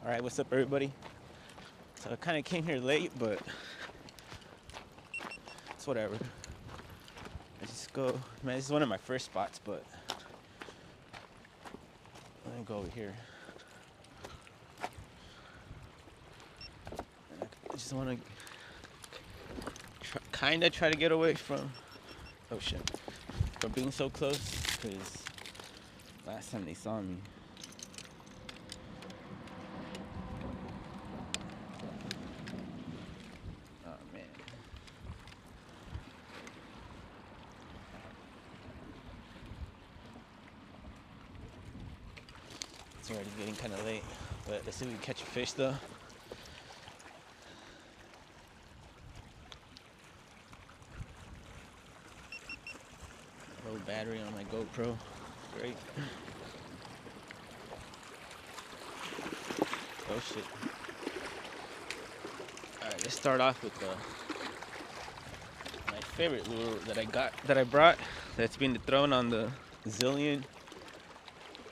Alright, what's up everybody? So I kind of came here late, but it's whatever. I just go, man, this is one of my first spots, but let me go over here. I just want to kind of try to get away from, oh shit, from being so close, because last time they saw me. It's already getting kind of late, but let's see if we can catch a fish though. Low battery on my GoPro, great. Oh shit. Alright, let's start off with my favorite lure that I brought, that's been thrown on the Zillion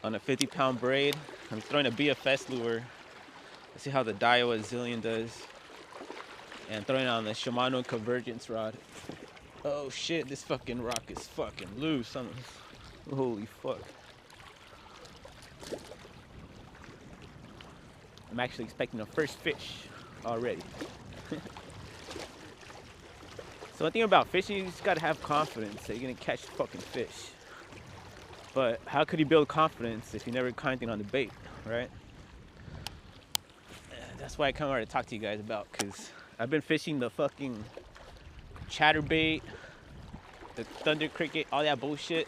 on a 50-pound braid. I'm throwing a BFS lure. Let's see how the Daiwa Zillion does. And I'm throwing it on the Shimano Convergence rod. Oh shit, this fucking rock is fucking loose. Holy fuck. I'm actually expecting the first fish already. So one thing about fishing, you just gotta have confidence that you're gonna catch fucking fish. But how could you build confidence if you never caught anything on the bait, right? That's why I come over to talk to you guys about, because I've been fishing the fucking chatterbait, the thunder cricket, all that bullshit,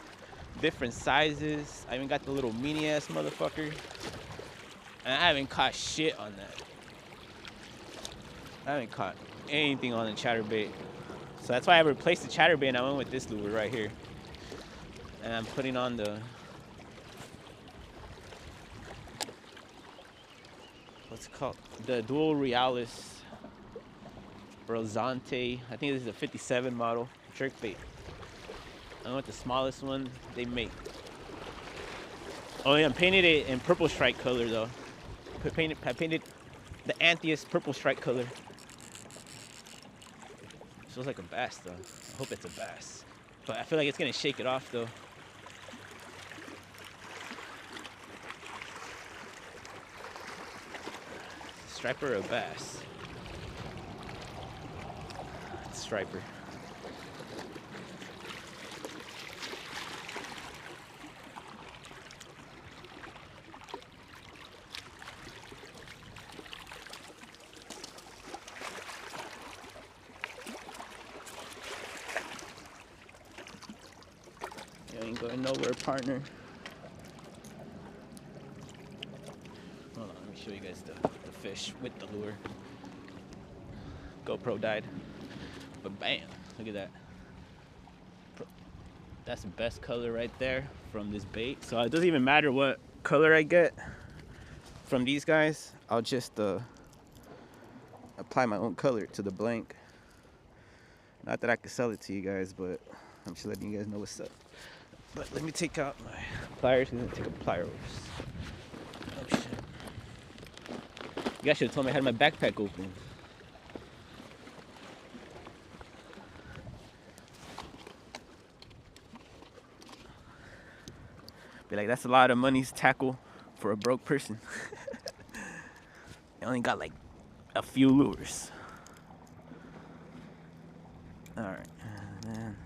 different sizes. I even got the little mini ass motherfucker, and I haven't caught shit on that. I haven't caught anything on the chatterbait. So that's why I replaced the chatterbait and I went with this lure right here. And I'm putting on the, what's it called? The Dual Realis Rosante. I think this is a 57 model jerkbait. I went with the smallest one they make. Oh yeah, I painted it in purple stripe color though. I painted the Antheus purple stripe color. Feels like a bass though. I hope it's a bass. But I feel like it's gonna shake it off though. Striper or a bass? Striper. You ain't going nowhere, partner. Hold on, let me show you guys the fish with the lure. GoPro died, but bam, look at that. That's the best color right there from this bait. So it doesn't even matter what color I get from these guys. I'll just apply my own color to the blank. Not that I could sell it to you guys, but I'm just letting you guys know what's up. But let me take out my pliers. I'm gonna take a pliers. Oh shit. You guys should have told me I had my backpack open. Be like, that's a lot of money's tackle for a broke person. I only got like a few lures. Alright, and then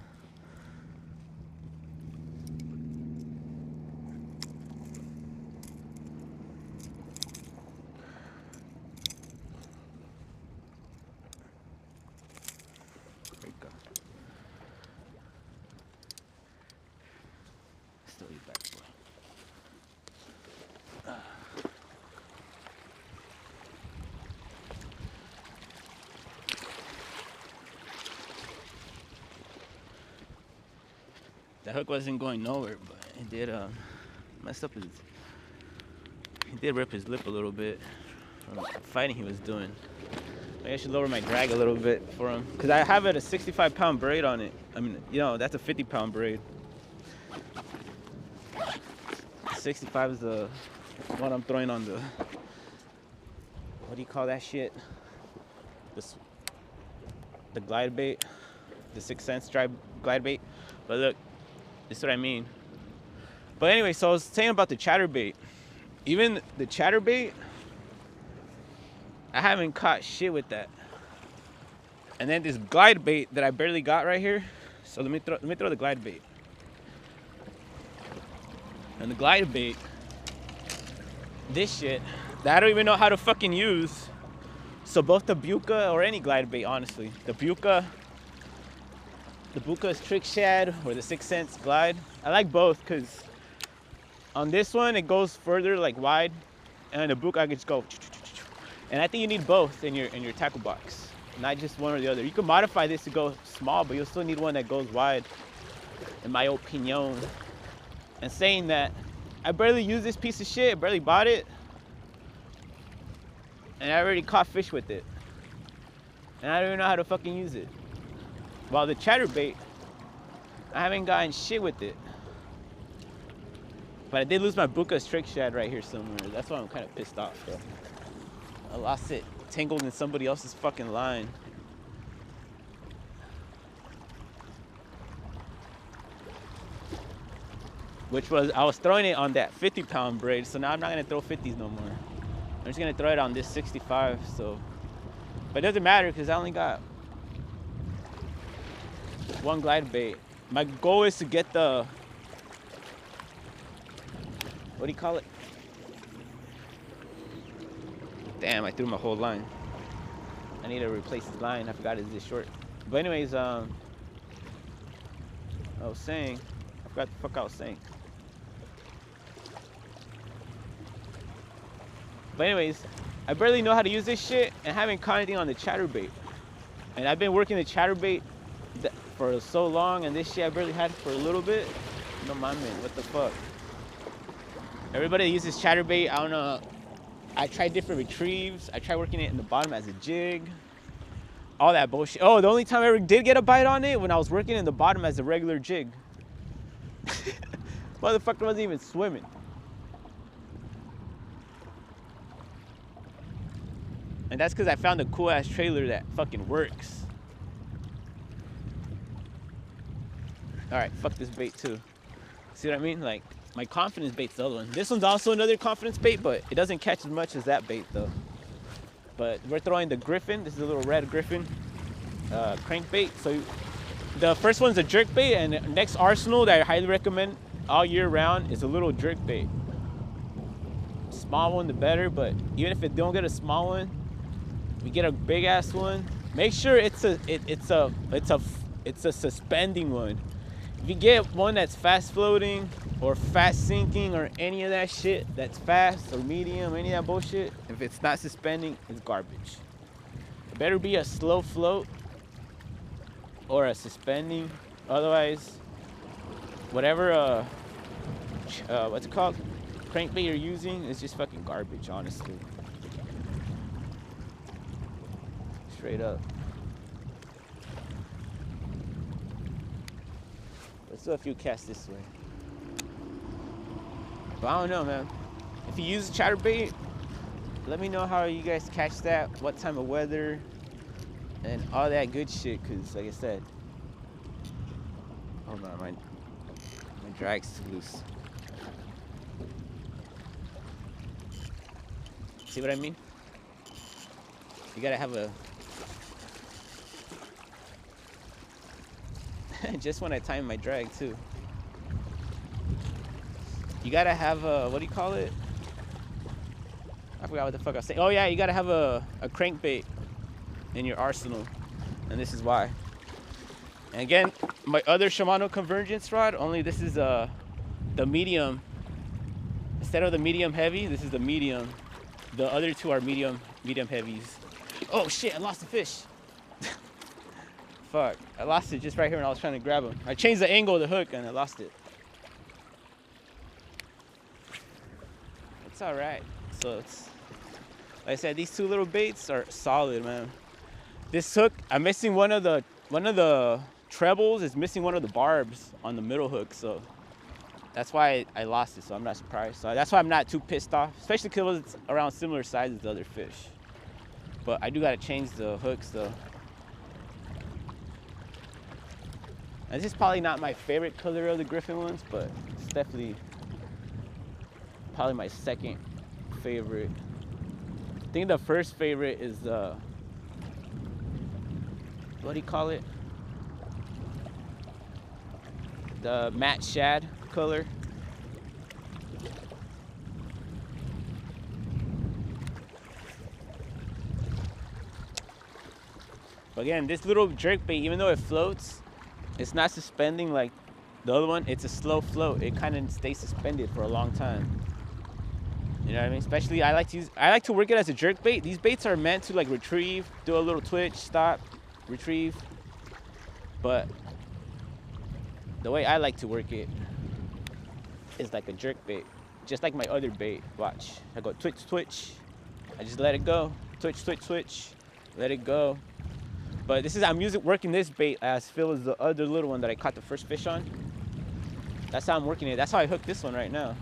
there you go. Still your back, boy. The hook wasn't going nowhere, but it did mess up his. He did rip his lip a little bit from the fighting he was doing. Maybe I should lower my drag a little bit for him, because I have a 65-pound braid on it. I mean, you know, that's a 50-pound braid. 65 is the one I'm throwing on the what do you call that shit? The glide bait, the 6th Sense dry glide bait. But look, this is what I mean. But anyway, so I was saying about the chatterbait. Even the chatterbait, I haven't caught shit with that. And then this glide bait that I barely got right here. So let me throw the glide bait. And the glide bait, this shit that I don't even know how to fucking use. So both the Buka or any glide bait, honestly, the Buka's trick shad or the 6th Sense glide, I like both because on this one it goes further, like wide, and the Buka I can just go. And I think you need both in your tackle box, not just one or the other. You can modify this to go small, but you'll still need one that goes wide, in my opinion. And saying that, I barely use this piece of shit. I barely bought it, and I already caught fish with it, and I don't even know how to fucking use it. While the chatterbait, I haven't gotten shit with it. But I did lose my Buka's trick shad right here somewhere. That's why I'm kind of pissed off, bro. I lost it tangled in somebody else's fucking line. Which was, I was throwing it on that 50-pound braid, so now I'm not gonna throw 50s no more. I'm just gonna throw it on this 65, so. But it doesn't matter, because I only got one glide bait. My goal is to get the, what do you call it? Damn, I threw my whole line. I need to replace the line. I forgot it's this short. But anyways, I was saying, I forgot the fuck I was saying. But anyways, I barely know how to use this shit and haven't caught anything on the chatterbait. And I've been working the chatterbait for so long, and this shit I barely had for a little bit. No man, what the fuck? Everybody that uses chatterbait, I don't know. I tried different retrieves. I tried working it in the bottom as a jig. All that bullshit. Oh, the only time I ever did get a bite on it when I was working in the bottom as a regular jig. Motherfucker wasn't even swimming. And that's because I found a cool ass trailer that fucking works. All right, fuck this bait too. See what I mean? Like, my confidence bait's the other one. This one's also another confidence bait, but it doesn't catch as much as that bait though. But we're throwing the Griffin. This is a little red Griffin crankbait. So the first one's a jerk bait, and the next arsenal that I highly recommend all year round is a little jerk bait. Small one the better, but even if it don't get a small one, we get a big ass one. Make sure it's a suspending one. If you get one that's fast floating or fast sinking or any of that shit that's fast or medium, any of that bullshit, if it's not suspending, it's garbage. It better be a slow float or a suspending. Otherwise, whatever what's it called, crankbait you're using is just fucking garbage, honestly. Straight up. Let's do a few casts this way. But I don't know, man. If you use chatterbait, let me know how you guys catch that, what time of weather, and all that good shit, because like I said, hold on, my drag's too loose. See what I mean? You gotta have a just when I time my drag too. You gotta have a, what do you call it? I forgot what the fuck I was saying. Oh yeah, you gotta have a crankbait in your arsenal. And this is why. And again, my other Shimano Convergence rod, only this is the medium. Instead of the medium heavy, this is the medium. The other two are medium heavies. Oh shit, I lost the fish. Fuck, I lost it just right here when I was trying to grab him. I changed the angle of the hook and I lost it. It's all right. So it's, like I said, these two little baits are solid, man. This hook, I'm missing one of the trebles is missing one of the barbs on the middle hook, so that's why I lost it. So I'm not surprised. So that's why I'm not too pissed off, especially because it's around similar size as the other fish. But I do gotta change the hooks though. And this is probably not my favorite color of the Griffin ones, but it's definitely probably my second favorite. I think the first favorite is what do you call it? The matte shad color. But again, this little jerkbait, even though it floats, it's not suspending like the other one. It's a slow float. It kind of stays suspended for a long time. You know what I mean? Especially I like to work it as a jerkbait. These baits are meant to like retrieve, do a little twitch, stop, retrieve. But the way I like to work it is like a jerkbait, just like my other bait. Watch, I go twitch, twitch. I just let it go. Twitch, twitch, twitch. Let it go. But I'm working this bait as Phil as the other little one that I caught the first fish on. That's how I'm working it. That's how I hooked this one right now.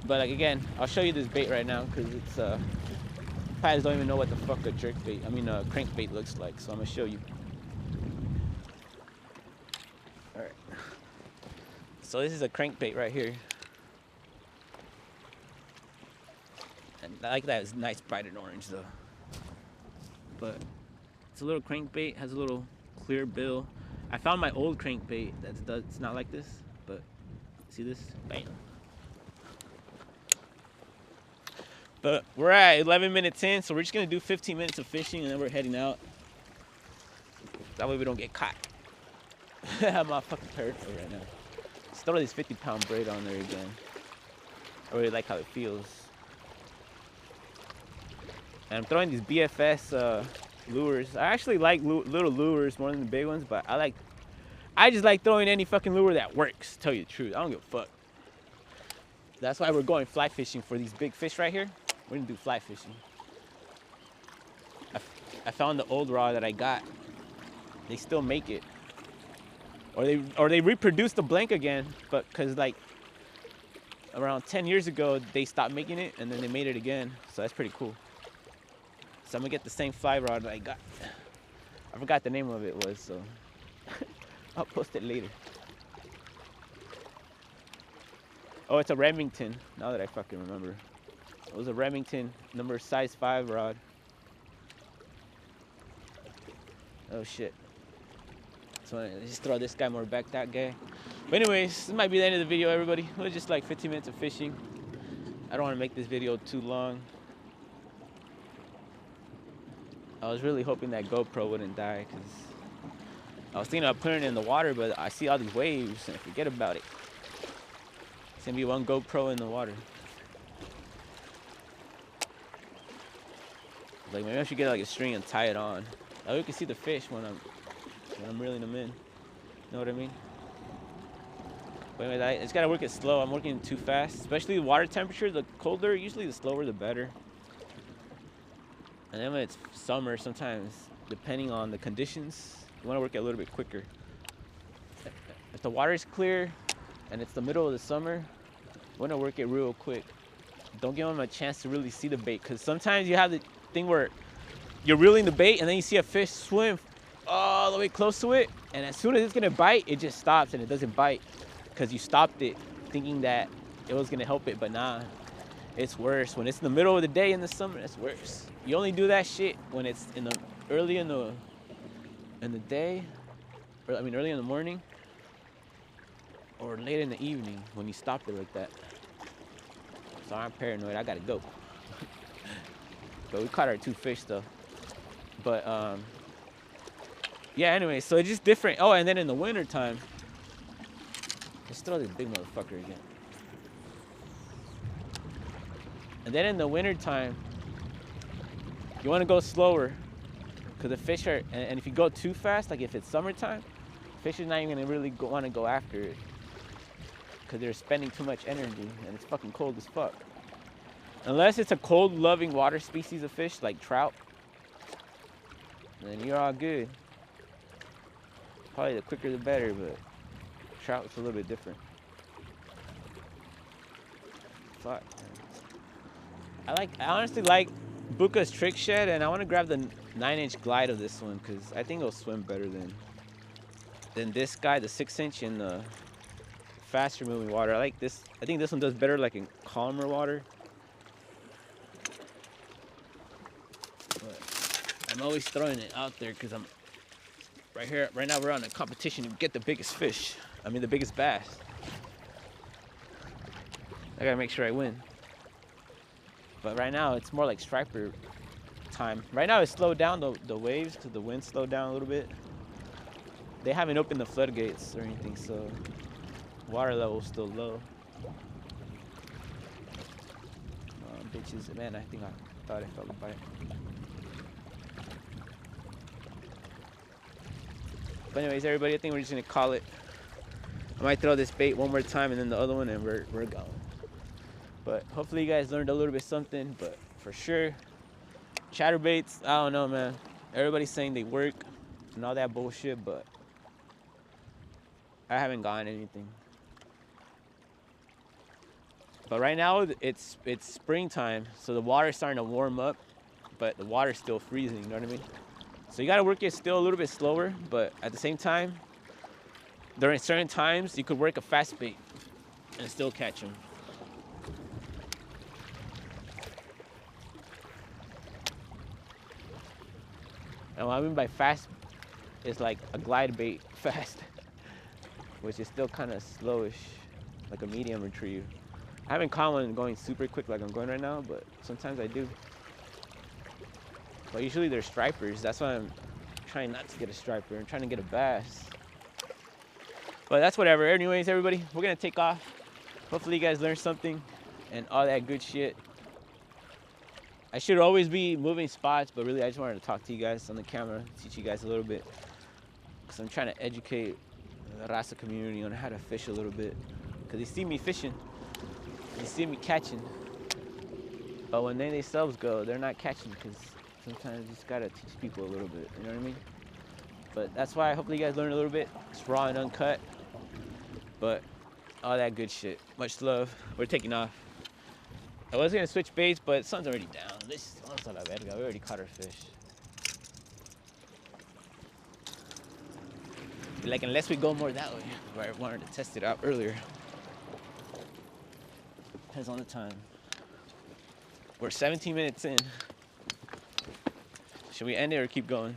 But like again, I'll show you this bait right now because it's probably don't even know what the fuck a crankbait looks like. So I'm gonna show you. All right. So this is a crankbait right here. And I like that. It's nice bright and orange though. But it's a little crankbait, has a little clear bill. I found my old crankbait it's not like this, but see this? Bam. But we're at 11 minutes in, so we're just gonna do 15 minutes of fishing and then we're heading out. That way we don't get caught. I'm all fucking terrified right now. Let's throw this 50-pound braid on there again. I really like how it feels. And I'm throwing these BFS lures. I actually like little lures more than the big ones, but I just like throwing any fucking lure that works, to tell you the truth. I don't give a fuck. That's why we're going fly fishing for these big fish right here. We're gonna do fly fishing. I found the old rod that I got. They still make it. Or they reproduced the blank again, but cause like around 10 years ago they stopped making it and then they made it again. So that's pretty cool. So I'm gonna get the same fly rod that I got. I forgot the name of it was, so I'll post it later. Oh, it's a Remington, now that I fucking remember. It was a Remington size 5 rod. Oh shit. So I just throw this guy more back that guy. But anyways, this might be the end of the video, everybody. It was just like 15 minutes of fishing. I don't want to make this video too long. I was really hoping that GoPro wouldn't die because I was thinking about putting it in the water, but I see all these waves and I forget about it. It's gonna be one GoPro in the water. Like maybe I should get like a string and tie it on. That way you can see the fish when I'm reeling them in. You know what I mean? But anyways, I just gotta work it slow. I'm working too fast, especially the water temperature. The colder, usually the slower the better. And then when it's summer, sometimes, depending on the conditions, you want to work it a little bit quicker. If the water is clear and it's the middle of the summer, you want to work it real quick. Don't give them a chance to really see the bait, because sometimes you have the thing where you're reeling the bait and then you see a fish swim all the way close to it, and as soon as it's going to bite, it just stops and it doesn't bite because you stopped it thinking that it was going to help it, but nah. It's worse. When it's in the middle of the day in the summer, it's worse. You only do that shit when it's early in the day, or early in the morning, or late in the evening when you stop it like that. So I'm paranoid. I gotta go. But we caught our 2 fish though. But yeah. Anyway, so it's just different. Oh, and then in the winter time, let's throw this big motherfucker again. And then in the winter time, you want to go slower, because the fish are, and if you go too fast, like if it's summertime, fish is not even gonna really want to go after it, because they're spending too much energy and it's fucking cold as fuck. Unless it's a cold loving water species of fish like trout, then you're all good. Probably the quicker the better, but trout's a little bit different. Fuck, man. I honestly like Buka's trick shed, and I want to grab the 9-inch glide of this one because I think it'll swim better than this guy, the 6-inch in the faster moving water. I like this. I think this one does better like in calmer water. But I'm always throwing it out there because I'm right now we're on a competition to get the biggest fish. I mean the biggest bass. I gotta make sure I win. But right now it's more like striper time. Right now it's slowed down the waves because the wind slowed down a little bit. They haven't opened the floodgates or anything, so water level's still low. Bitches, man, I think I thought I felt a bite. But anyways, everybody, I think we're just gonna call it. I might throw this bait one more time and then the other one, and we're going. But hopefully you guys learned a little bit something. But for sure, chatterbaits, I don't know, man. Everybody's saying they work and all that bullshit, but I haven't gotten anything. But right now it's springtime, so the water's starting to warm up, but the water's still freezing, you know what I mean? So you gotta work it still a little bit slower, but at the same time, during certain times, you could work a fast bait and still catch them. And what I mean by fast is like a glide bait fast, which is still kind of slowish, like a medium retrieve. I haven't caught one going super quick like I'm going right now, but sometimes I do. But usually they're stripers. That's why I'm trying not to get a striper. I'm trying to get a bass. But that's whatever. Anyways, everybody, we're gonna take off. Hopefully you guys learned something and all that good shit. I should always be moving spots, but really I just wanted to talk to you guys on the camera, teach you guys a little bit. Because I'm trying to educate the Raza community on how to fish a little bit. Because they see me fishing, they see me catching. But when they themselves go, they're not catching because sometimes you just gotta teach people a little bit, you know what I mean? But that's why hopefully you guys learned a little bit. It's raw and uncut, but all that good shit. Much love. We're taking off. I was gonna switch baits, but sun's already down. This is not that bad. We already caught our fish. Like, unless we go more that way, where I wanted to test it out earlier. Depends on the time. We're 17 minutes in. Should we end it or keep going?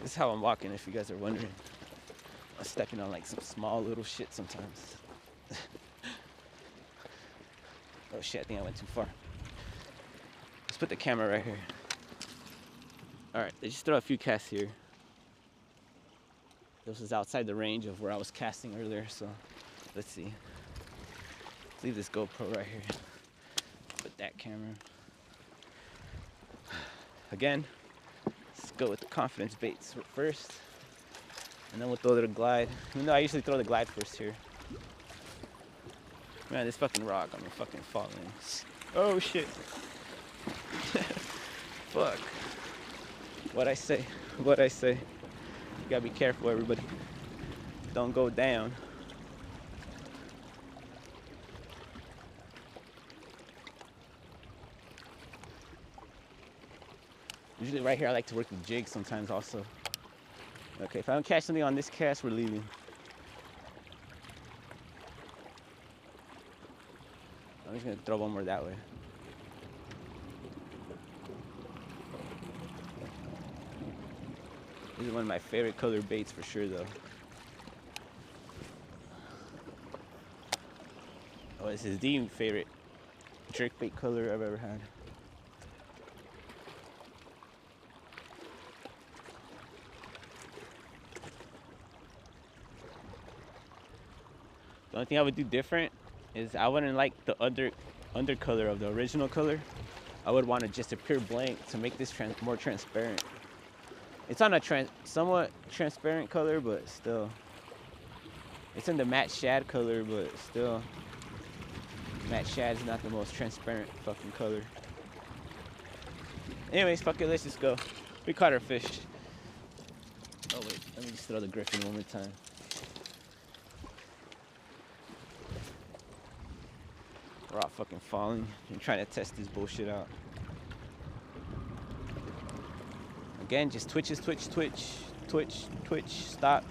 This is how I'm walking, if you guys are wondering. I'm stepping on like some small little shit sometimes. Oh shit, I think I went too far. Let's put the camera right here. Alright, they just throw a few casts here. This is outside the range of where I was casting earlier, so let's see. Let's leave this GoPro right here. Put that camera. Again, let's go with the confidence baits first. And then we'll throw the glide. Even though I usually throw the glide first here. Man, this fucking rock, I'm fucking falling. Oh shit. Fuck. What'd I say? What'd I say? You gotta be careful, everybody. Don't go down. Usually right here I like to work with jigs sometimes also. Okay, if I don't catch something on this cast, we're leaving. I'm just gonna throw one more that way. This is one of my favorite color baits for sure though. Oh, this is the favorite jerkbait color I've ever had. The only thing I would do different is I wouldn't like the under color of the original color. I would want just a pure blank to make this more transparent. It's on a somewhat transparent color, but still. It's in the matte shad color, but still. Matte shad is not the most transparent fucking color. Anyways, fuck it, let's just go. We caught our fish. Oh wait, let me just throw the griffin one more time. We're all fucking falling. I'm trying to test this bullshit out. Again, just twitches, twitch, twitch, twitch, twitch, stop.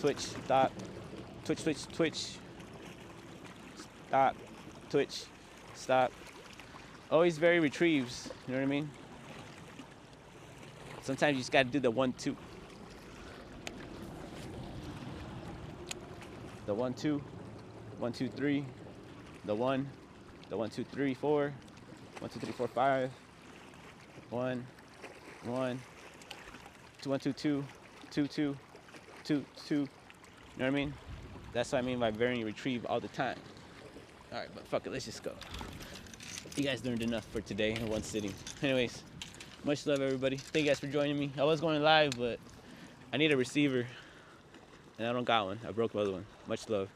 Twitch, stop. Twitch, twitch, twitch. Stop. Twitch, stop. Always very retrieves, you know what I mean? Sometimes you just gotta do the 1-2. The 1-2, 1-2-3, the 1, the 1-2-3-4, 1-2-3-4-5, 1, 1, 1-2-2, 2-2, 2-2. You know what I mean? That's what I mean by varying retrieve all the time. All right, but fuck it, let's just go. You guys learned enough for today in one sitting. Anyways, much love, everybody. Thank you guys for joining me. I was going live, but I need a receiver, and I don't got one. I broke my other one. Much love.